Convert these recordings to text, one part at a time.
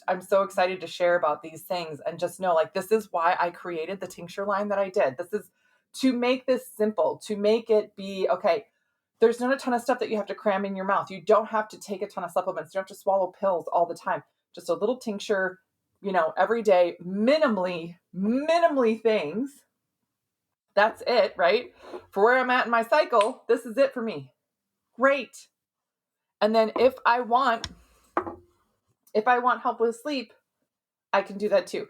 I'm so excited to share about these things and just know, like, this is why I created the tincture line that I did. This is to make this simple, to make it be, okay, there's not a ton of stuff that you have to cram in your mouth. You don't have to take a ton of supplements. You don't have to swallow pills all the time. Just a little tincture, every day, minimally things. That's it, right? For where I'm at in my cycle, this is it for me. Great. And then if I want help with sleep, I can do that too.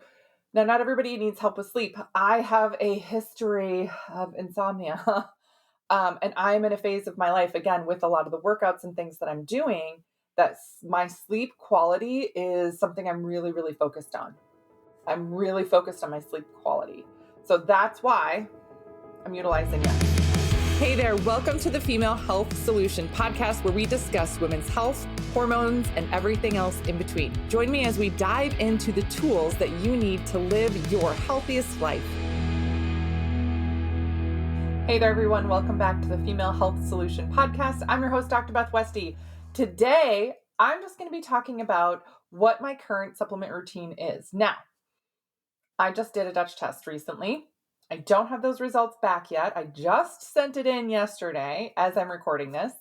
Now, not everybody needs help with sleep. I have a history of insomnia. And I'm in a phase of my life, again, with a lot of the workouts and things that I'm doing, that my sleep quality is something I'm really, really focused on. I'm really focused on my sleep quality. So that's why I'm utilizing it. Hey there, welcome to the Female Health Solution podcast, where we discuss women's health, hormones, and everything else in between. Join me as we dive into the tools that you need to live your healthiest life. Hey there, everyone. Welcome back to the Female Health Solution podcast. I'm your host, Dr. Beth Westy. Today, I'm just going to be talking about what my current supplement routine is. Now, I just did a Dutch test recently. I don't have those results back yet. I just sent it in yesterday as I'm recording this.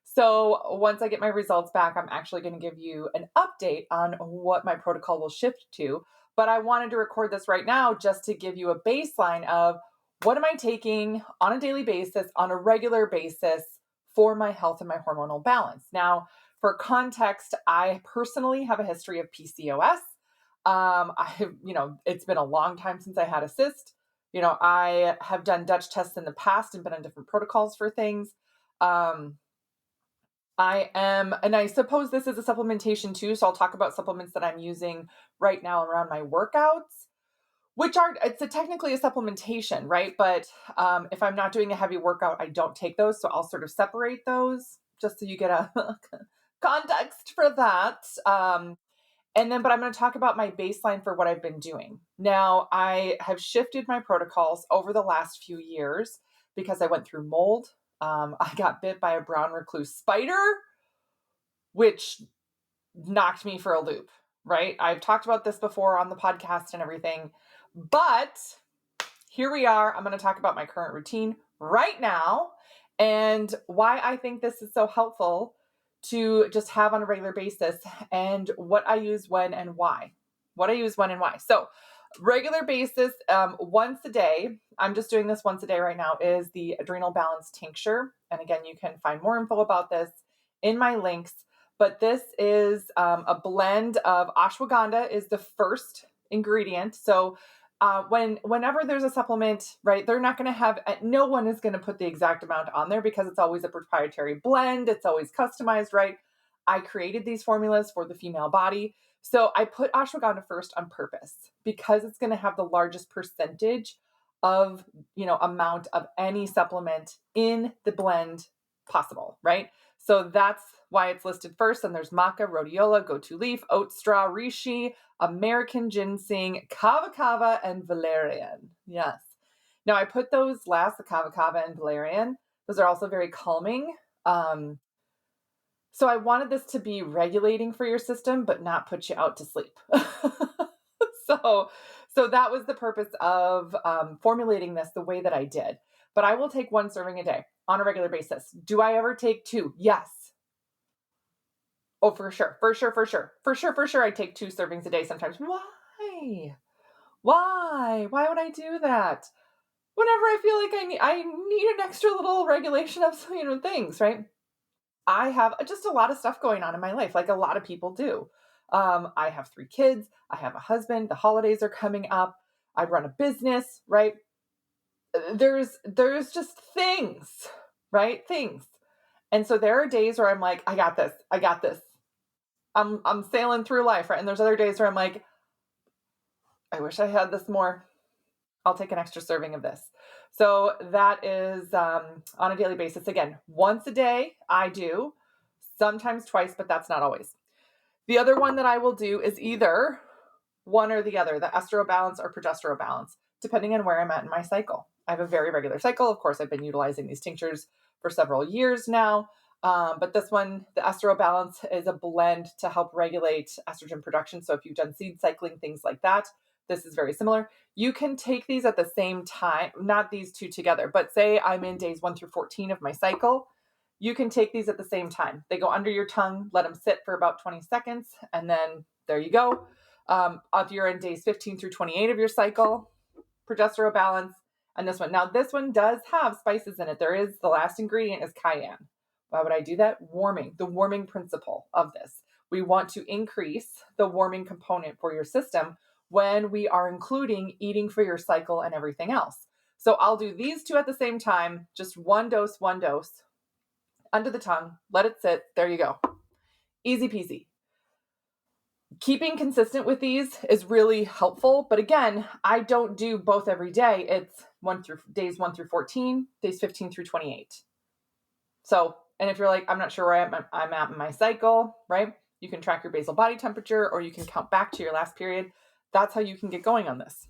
So once I get my results back, I'm actually going to give you an update on what my protocol will shift to. But I wanted to record this right now just to give you a baseline of what am I taking on a daily basis, on a regular basis for my health and my hormonal balance. Now, for context, I personally have a history of PCOS. It's been a long time since I had a cyst. I have done Dutch tests in the past and been on different protocols for things. And I suppose this is a supplementation too. So I'll talk about supplements that I'm using right now around my workouts, it's technically a supplementation, right? But if I'm not doing a heavy workout, I don't take those. So I'll sort of separate those just so you get a context for that. But I'm going to talk about my baseline for what I've been doing. Now, I have shifted my protocols over the last few years because I went through mold. I got bit by a brown recluse spider, which knocked me for a loop, right? I've talked about this before on the podcast and everything, but here we are. I'm going to talk about my current routine right now and why I think this is so helpful to just have on a regular basis, and what I use when and why. So regular basis, once a day, I'm just doing this once a day right now, is the AdrenalBalance Tincture. And again, you can find more info about this in my links. But this is a blend of ashwagandha is the first ingredient. So whenever there's a supplement, right, they're not going to have, no one is going to put the exact amount on there because it's always a proprietary blend. It's always customized, right? I created these formulas for the female body. So I put ashwagandha first on purpose because it's going to have the largest percentage of, amount of any supplement in the blend possible, right? So that's why it's listed first. And there's maca, rhodiola, go-to leaf, oat straw, reishi, American ginseng, kava, and valerian. Yes. Now I put those last, the kava and valerian. Those are also very calming. So I wanted this to be regulating for your system, but not put you out to sleep. So that was the purpose of formulating this the way that I did. But I will take 1 serving a day on a regular basis. Do I ever take 2? Yes. Oh, for sure. I take 2 servings a day sometimes. Why? Why would I do that? Whenever I feel like I need an extra little regulation of things, right? I have just a lot of stuff going on in my life, like a lot of people do. I have 3 kids. I have a husband. The holidays are coming up. I run a business, right? There's just things, right? Things. And so there are days where I'm like, I got this. I'm sailing through life, right? And there's other days where I'm like, I wish I had this more. I'll take an extra serving of this. So that is on a daily basis. Again, once a day I do, sometimes twice, but that's not always. The other one that I will do is either one or the other, the EstroBalance or ProgesteroBalance, depending on where I'm at in my cycle. I have a very regular cycle. Of course, I've been utilizing these tinctures for several years now. But this one, the EstroBalance, is a blend to help regulate estrogen production. So if you've done seed cycling, things like that, this is very similar. You can take these at the same time, not these two together, but say I'm in days 1 through 14 of my cycle. You can take these at the same time. They go under your tongue, let them sit for about 20 seconds, and then there you go. If you're in days 15 through 28 of your cycle, ProgesteroBalance, and this one. Now, this one does have spices in it. The last ingredient is cayenne. Why would I do that? The warming principle of this. We want to increase the warming component for your system when we are including eating for your cycle and everything else. So I'll do these two at the same time, just one dose, under the tongue, let it sit. There you go. Easy peasy. Keeping consistent with these is really helpful. But again, I don't do both every day. It's days 1 through 14, days 15 through 28. So, and if you're like, I'm not sure where I'm at in my cycle, right? You can track your basal body temperature, or you can count back to your last period. That's how you can get going on this.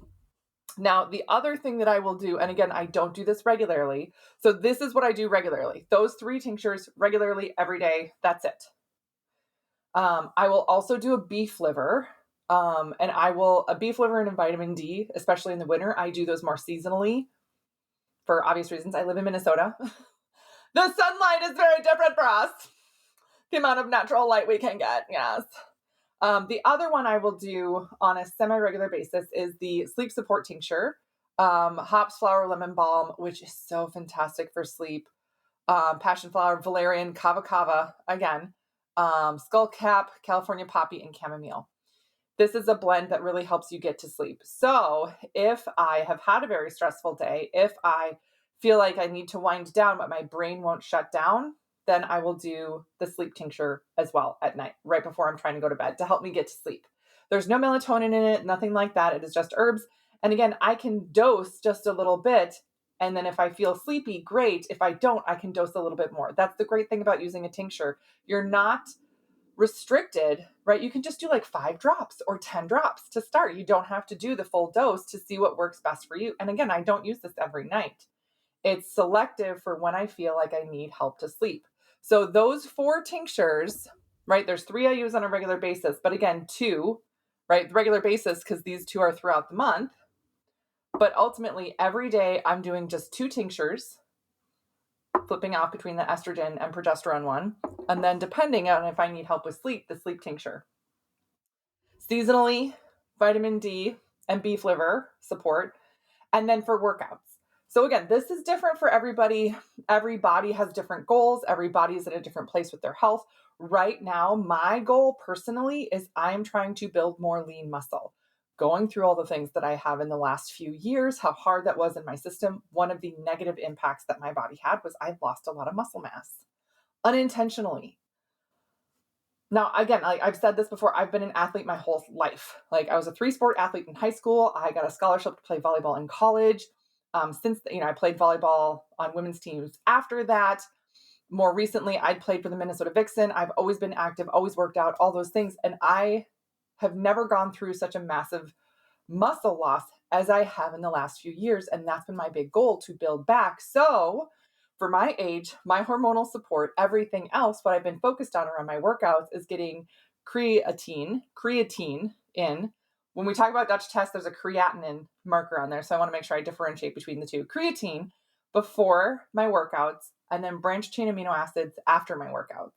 Now, the other thing that I will do, and again, I don't do this regularly. So this is what I do regularly. Those 3 tinctures regularly every day. That's it. I will also do a beef liver, a beef liver and a vitamin D, especially in the winter. I do those more seasonally for obvious reasons. I live in Minnesota. The sunlight is very different for us. The amount of natural light we can get, yes. The other one I will do on a semi-regular basis is the sleep support tincture, hops, flower, lemon balm, which is so fantastic for sleep. Passion flower, valerian, kava, again, skullcap, California poppy, and chamomile. This is a blend that really helps you get to sleep. So if I have had a very stressful day, if I feel like I need to wind down, but my brain won't shut down, then I will do the sleep tincture as well at night, right before I'm trying to go to bed, to help me get to sleep. There's no melatonin in it, nothing like that. It is just herbs. And again, I can dose just a little bit. And then if I feel sleepy, great. If I don't, I can dose a little bit more. That's the great thing about using a tincture. You're not restricted, right? You can just do like 5 drops or 10 drops to start. You don't have to do the full dose to see what works best for you. And again, I don't use this every night. It's selective for when I feel like I need help to sleep. So those 4 tinctures, right? There's 3 I use on a regular basis, but again, 2, right? Regular basis, because these 2 are throughout the month. But ultimately, every day I'm doing just 2 tinctures, flipping out between the estrogen and progesterone one. And then depending on if I need help with sleep, the sleep tincture. Seasonally, vitamin D and beef liver support. And then for workouts. So again, this is different for everybody. Every body has different goals. Every body is at a different place with their health. Right now, my goal personally is I'm trying to build more lean muscle. Going through all the things that I have in the last few years, how hard that was in my system, one of the negative impacts that my body had was I lost a lot of muscle mass unintentionally. Now, again, I've said this before, I've been an athlete my whole life. Like I was a 3-sport athlete in high school. I got a scholarship to play volleyball in college. I played volleyball on women's teams after that. More recently, I'd played for the Minnesota Vixen. I've always been active, always worked out, all those things. And I have never gone through such a massive muscle loss as I have in the last few years. And that's been my big goal, to build back. So for my age, my hormonal support, everything else, what I've been focused on around my workouts is getting creatine in. When we talk about Dutch tests, there's a creatinine marker on there. So I want to make sure I differentiate between the two. Creatine before my workouts, and then branched chain amino acids after my workouts.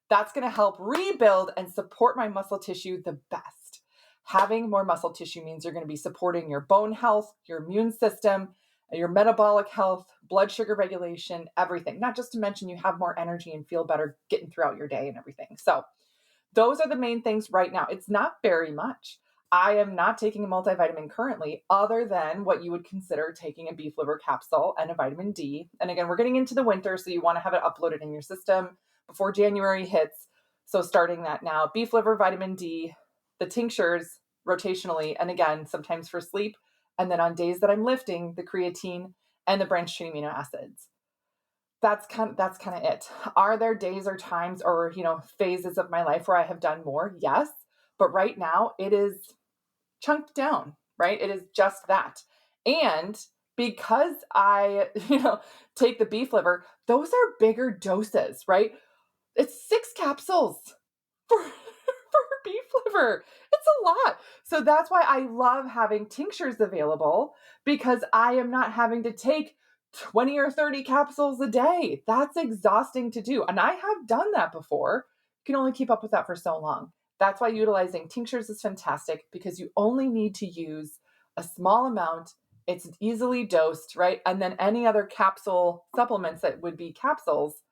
That's going to help rebuild and support my muscle tissue the best. Having more muscle tissue means you're going to be supporting your bone health, your immune system, your metabolic health, blood sugar regulation, everything. Not just to mention you have more energy and feel better getting throughout your day and everything. So those are the main things right now. It's not very much. I am not taking a multivitamin currently, other than what you would consider taking a beef liver capsule and a vitamin D. And again, we're getting into the winter, so you want to have it uploaded in your system before January hits. So starting that now, beef liver, vitamin D, the tinctures rotationally, and again, sometimes for sleep. And then on days that I'm lifting, the creatine and the branched chain amino acids. That's kind of it. Are there days or times or, phases of my life where I have done more? Yes. But right now it is chunked down, right? It is just that. And because I, take the beef liver, those are bigger doses, right? It's 6 capsules for beef liver. It's a lot. So that's why I love having tinctures available, because I am not having to take 20 or 30 capsules a day. That's exhausting to do. And I have done that before. You can only keep up with that for so long. That's why utilizing tinctures is fantastic, because you only need to use a small amount. It's easily dosed, right? And then any other capsule supplements that would be capsules,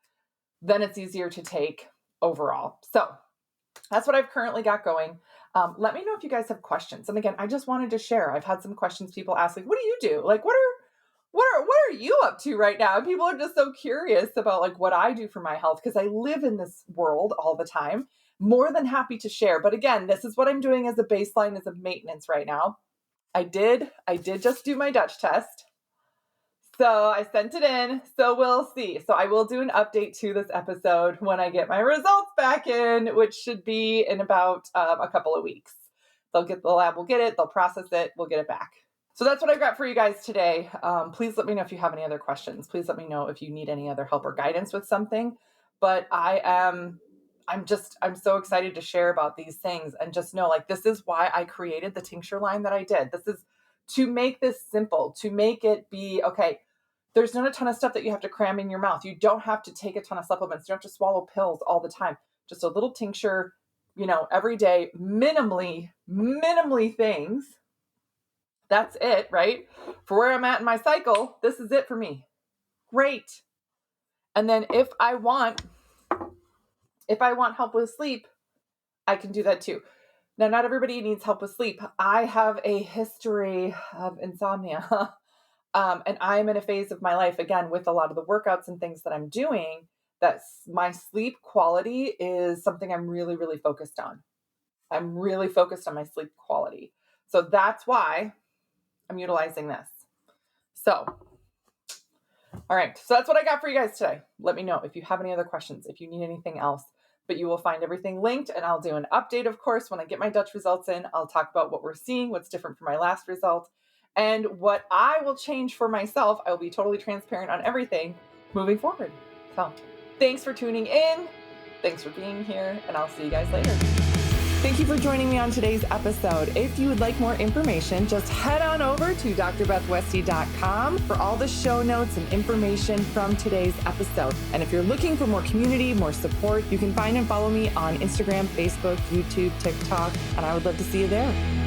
then it's easier to take overall. So that's what I've currently got going. Let me know if you guys have questions. And again, I just wanted to share. I've had some questions. People ask, like, what do you do? Like, what are you up to right now? And people are just so curious about like what I do for my health, because I live in this world all the time. More than happy to share. But again, this is what I'm doing as a baseline, as a maintenance right now. I did just do my Dutch test. So I sent it in. So we'll see. So I will do an update to this episode when I get my results back in, which should be in about a couple of weeks. The lab will get it. They'll process it. We'll get it back. So that's what I've got for you guys today. Please let me know if you have any other questions. Please let me know if you need any other help or guidance with something. But I'm so excited to share about these things, and just know, like, this is why I created the tincture line that I did. This is to make this simple, to make it be, okay, there's not a ton of stuff that you have to cram in your mouth. You don't have to take a ton of supplements. You don't have to swallow pills all the time. Just a little tincture, every day, minimally things. That's it, right? For where I'm at in my cycle, this is it for me. Great. And then if I want help with sleep, I can do that too. Now, not everybody needs help with sleep. I have a history of insomnia. And I'm in a phase of my life, again, with a lot of the workouts and things that I'm doing, that my sleep quality is something I'm really, really focused on. I'm really focused on my sleep quality. So that's why I'm utilizing this. So, all right. So that's what I got for you guys today. Let me know if you have any other questions, if you need anything else. But you will find everything linked, and I'll do an update, of course, when I get my Dutch results in. I'll talk about what we're seeing, what's different from my last result, and what I will change for myself. I will be totally transparent on everything moving forward. So thanks for tuning in. Thanks for being here, and I'll see you guys later. Thank you for joining me on today's episode. If you would like more information, just head on over to drbethwesty.com for all the show notes and information from today's episode. And if you're looking for more community, more support, you can find and follow me on Instagram, Facebook, YouTube, TikTok, and I would love to see you there.